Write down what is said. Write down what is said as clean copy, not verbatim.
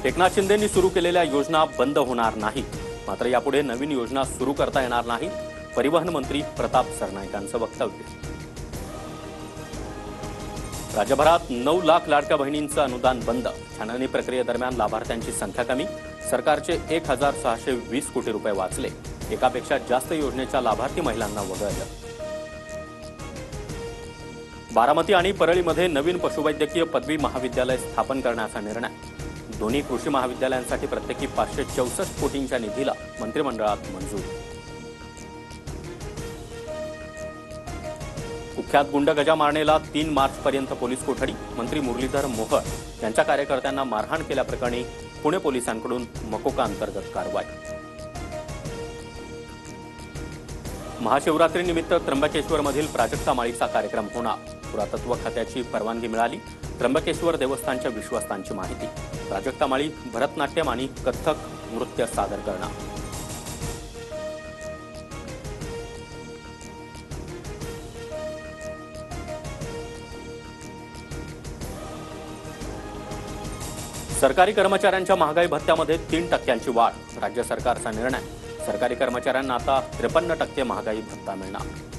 एकनाथ शिंदेंनी सुरू केलेल्या योजना बंद होणार नाहीत, मात्र यापुढे नवीन योजना सुरू करता येणार नाहीत, परिवहन मंत्री प्रताप सरनाईकांचं वक्तव्य. राज्यभरात 9 लाख लाडक्या बहिणींचं अनुदान बंद. छाननी प्रक्रियेदरम्यान लाभार्थ्यांची संख्या कमी. सरकारचे 1620 कोटी रुपये वाचले. एकापेक्षा जास्त योजनेच्या लाभार्थी महिलांना वगळलं. बारामती आणि परळीमध्ये नवीन पशुवैद्यकीय पदवी महाविद्यालय स्थापन करण्याचा निर्णय. दोन्ही कृषी महाविद्यालयांसाठी प्रत्येकी 564 कोटींच्या निधीला मंत्रिमंडळात मंजुरी. कुख्यात गुंड गजा मारणेला 3 मार्चपर्यंत पोलीस कोठडी. मंत्री मुरलीधर मोहोळ यांच्या कार्यकर्त्यांना मारहाण केल्याप्रकरणी पुणे पोलिसांकडून मकोका अंतर्गत कारवाई. महाशिवरात्रीनिमित्त त्र्यंबकेश्वरमधील प्राजक्ता माळीचा कार्यक्रम होणार. पुरातत्व खात्याची परवानगी मिळाली. त्र्यंबकेश्वर देवस्थानच्या विश्वस्तांची माहिती. प्राजक्ता माळी भरतनाट्यम आणि कथ्थक नृत्य सादर करणार. सरकारी कर्मचाऱ्यांच्या महागाई भत्त्यामध्ये 3% वाढ. राज्य सरकारचा निर्णय. सरकारी कर्मचाऱ्यांना आता 53% महागाई भत्ता मिळणार.